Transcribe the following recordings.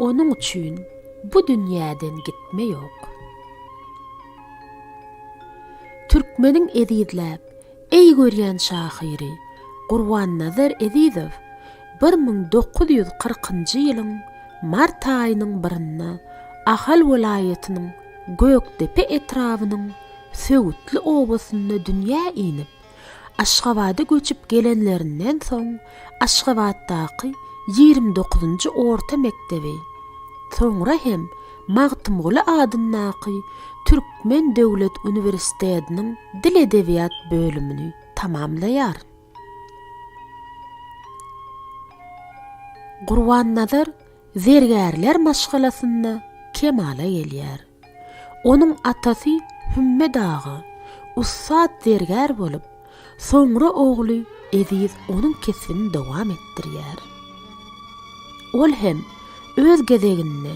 Onun üçin bu dünýäden gitme ýok. Türkmeniň edidläp, ey görýän şahyry Gurban-Nazar Ezizow 1940-njy ýylyň mart aýynyň 1-nde Ahal welaýatynyň Gökdepe etrawynyň Söğütli obasynda dünýä inip, Aşgabatda göçüp gelenlerinden soň Aşgabatdaky 29-njy orta mektebi, soňra hem Magtymguly adyndaky Türkmen Döwlet Uniwersitetiniň Dil Edebiýat bölümini tamamlaýar. Gurban-Nazar zergärler maşgalasynda kemala gelýär. Onuň atasy Hümmed ağa ussat zergär bolup, soňra ogly Eziz onuň kesibini dowam etdirýär. Ol hem öz gezeginde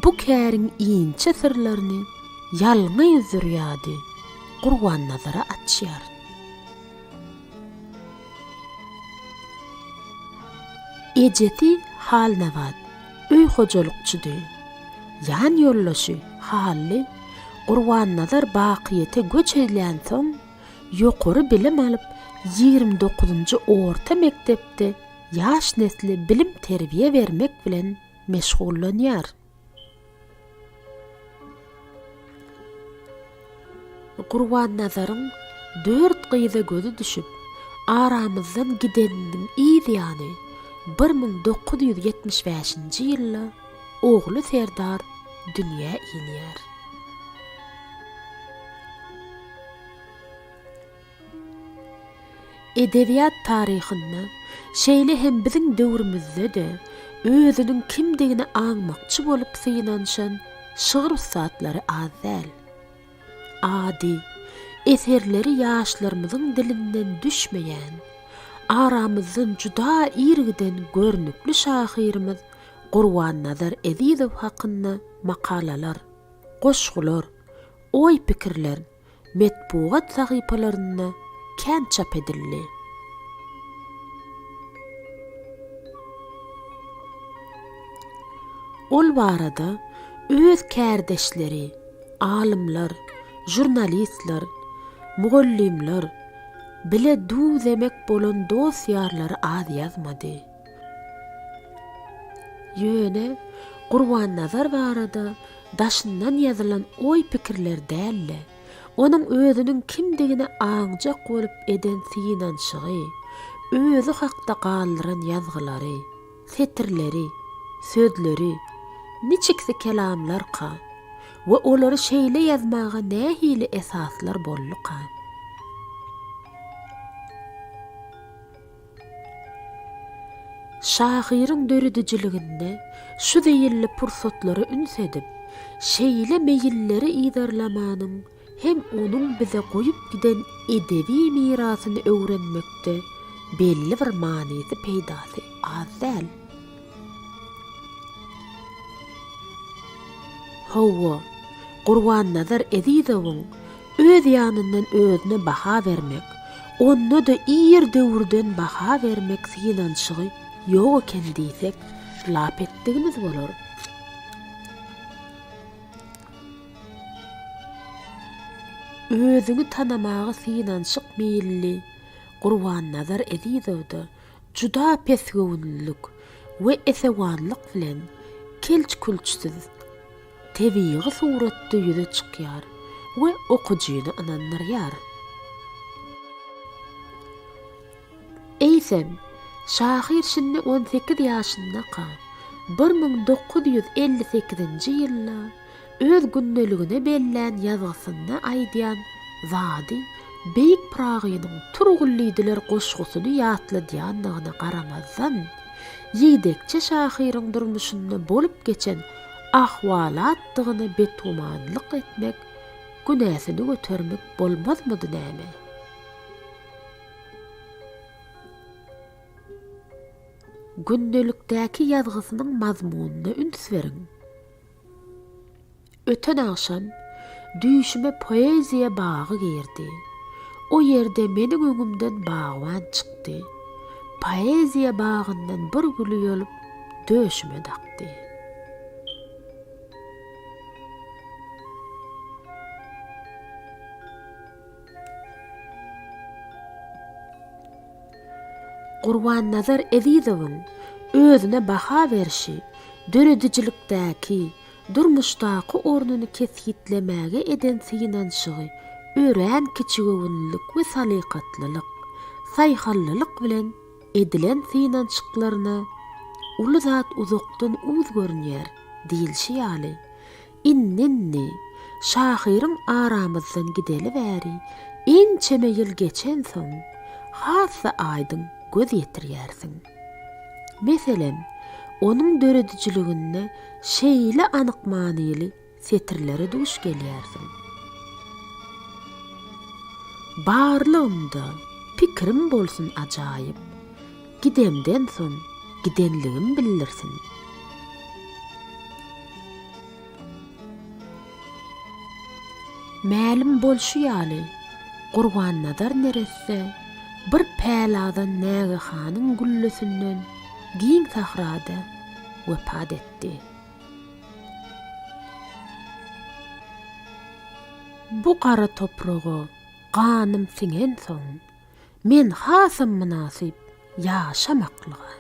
bu käriň iňçe sirlerini ýalňy zürýady Gurban-Nazara açýar. Ejeti Halnawat öý hojalykçydy. Ýan ýollaşy Hally Gurban-Nazar Bakyýete göç edilýän soň ýokary bilim alyp 29-njy orta mektepde ýaş nesli bilim terbiýe bermek bilen meşgullanýar. Gurban-Nazaryň 4 gyza gözü düşüp, aramyzdan gideniniň ýaly 1975-nji ýylda ogly Serdar dünýä inýär. Edebiýat taryhynda şeýle hem biziň döwrümizde de özüniň kimdigini aňmakçy bolup synanşan şygyr usatlary az däl. Ady, eserleri ýaşlarymyzyň dilinden düşmeýän, aramyzdan juda ýergiden görnükli şahyrymyz Gurban-Nazar Ezizow hakynda makalalar, goşgular, oý pikirler metbuat sahypalarynda kän çap edildi. Ol barada öz kärdeşleri, alymlar, jurnalistler, mugallimler bile du demek bolan dosýarlary az ýazmady. Ýöne Gurban-Nazar barada daşyndan ýazylan oý pikirler dälle, onuň özüniň kimdigini aňjak bolup eden synanşygy, özü hakda galdyran ýazgylary, setirleri, sözleri, niçikse kelamlarka we olary şeýle ýazmaga nähili esaslar bolluka. Şahyryň döredijliginde şu diýilli pursatlary üns edip, şeýle meýilleri ýydarlamanyň hem onuň bize goýup giden edebi mirasyny öwrenmekde belli bir manysy peýdasy az däl. Hawa Gurban-Nazar Ezizowyň öz ýanyndan özüne baha bermek, onda da ýer döwürden baha bermek synanşygy ýok eken diýsek, lap etdigimiz bolar. Özüni tanamagy synanşyk meýilli Gurban-Nazar Ezizowda juda pesgöwnlük we esewanlyk bilen kelç-kulçsyz tebii suratda ýüze çykýar we okujyny inandyrýar. Eýsem, şahyr şimdi 18 ýaşynda 1958-nji ýylda öz gündeligine bellän ýazgysynda aýdýan zady beýik pragynyň turgullydylar goşgusyny ýatladýandygyna garamazdan ýedekçe şahyryň durmuşynda bolup geçen ahwalatdygyny betumanlyk etmek, günäsini götermek bolmazmydy näme? Gündelikdäki ýazgysynyň mazmunyna üns beriň. Öten akşam düýşüme poeziýa bagy girdi. O ýerde meniň öňümden bagwan çykdy. Poeziýa bagyndan bir gülü ýolup döşüme dakdy. Gurban-Nazar Ezizowyň özüne baha berşi, döredijilikdäki, durmuşdaky ornuny kesgitlemäge eden syýnanşygy, örän kiçigöwnlik we salykatlylyk, saýhallylyk bilen edilen syýnançyklaryna uly zat uzakdan uz görünýär diýilşi ýaly. Innenni şahyryň aramyzdan gideli bäri ençeme ýyl geçen soň hassa aýdyň göz ýetirýärsiň. Meselen, onuň döredijiligine şeýle anyk manyly setirlere duş gelýärsiň. Barlygymda pikirim bolsun ajaýyp, gidemden soň gidenligim bilirsin. Mälim bolşy ýaly, Gurban-Nazar neresse bir päladan näge hanyň güllüsünden giň sahrada wefat etdi. Bu gara topragy ganym siňen soň men hasam münasip ýaşamaklyga.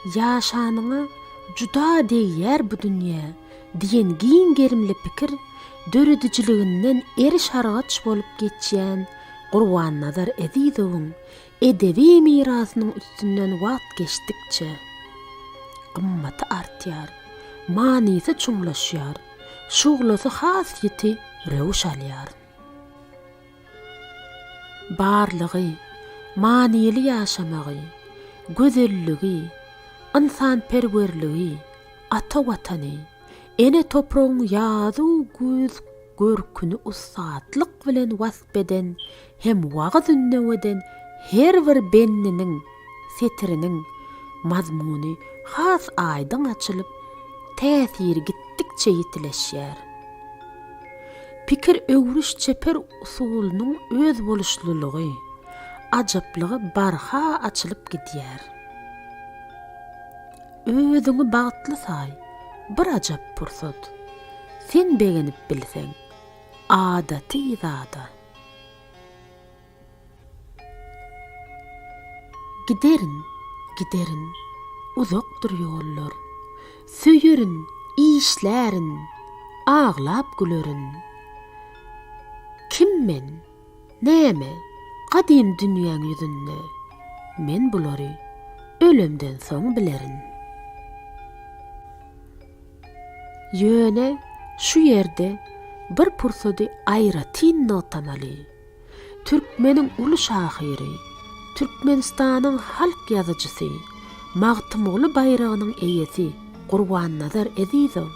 Ýaşanyňy juda diýär bu dünýä diýen giň gerimli pikir döredijiliginden eri şargaç bolup geçýän Gurban-Nazar Ezizowyň edebi mirasynyň üstünden wagt geçdikçe gymmaty artýar, manysy çuňlaşýar, şuglası hasýeti rewş alýar. Barlygy, manyly ýaşamagy, gözelligi, insan perwerligi, ata watany, ene topragyň ýazy göz görküni usatlyk bilen wasbeden hem wagt ünneweden her bir benniniň setiriniň mazmuny has aýdyň açylyp täsiri gitdikçe ýitileşýär. Pikir öwrüş çeper usulynyň öz boluşlulygy, ajaplygy barha açylyp gidýär. Özüňi bagtly say, bir ajap pursat. Sen begenip bilseň, adaty zada. Giderin, uzakdyr ýollar. Söýerin, işlärin, ağlap gülerin. Kim men? Näme? Qadim dünýäň ýüzünde. Men bulary ölümden soň bilerin. Ýöne şu ýerde bir pursady aýratyn notamaly. Türkmeniň uly şahyry, Türkmenistanyň halk ýazyjysy, magtymly bayragynyň eýesi Gurban-Nazar Ezizow,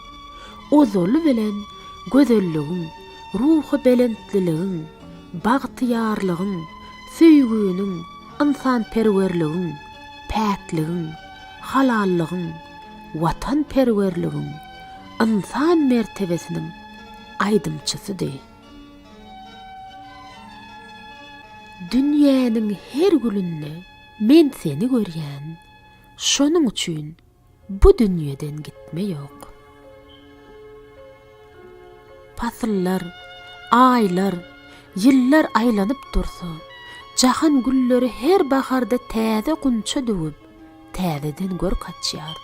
ozoly bilen gözelligiň, ruhy belentliligin, bagtyýarlygyň, söýgüniň, insanperwerligiň, päkligiň, halallygyň, watanperwerligiň, insan mertebesiniň aýdymçysydy. Dünýäniň her gülünde men seni görýän, şonuň üçin bu dünýeden gitme ýok. Pasyllar, aýlar, ýyllar aýlanyp dursa, jahan gülleri her baharda täze gunça döwüp, täzeden gör kaçýar.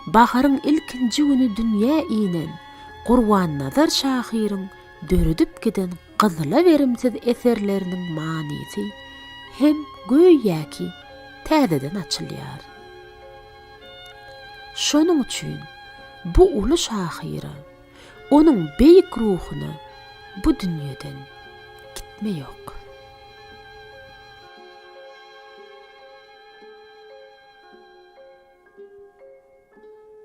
Baharyň ilkinji güni dünýä inen Gurban-Nazar şahyryň döredip giden gyzyla verimsiz eserleriniň manysy hem göýäki täzeden açylýar. Şonuň üçin bu uly şahyra, onuň beýik ruhuny bu dünýeden gitme ýok.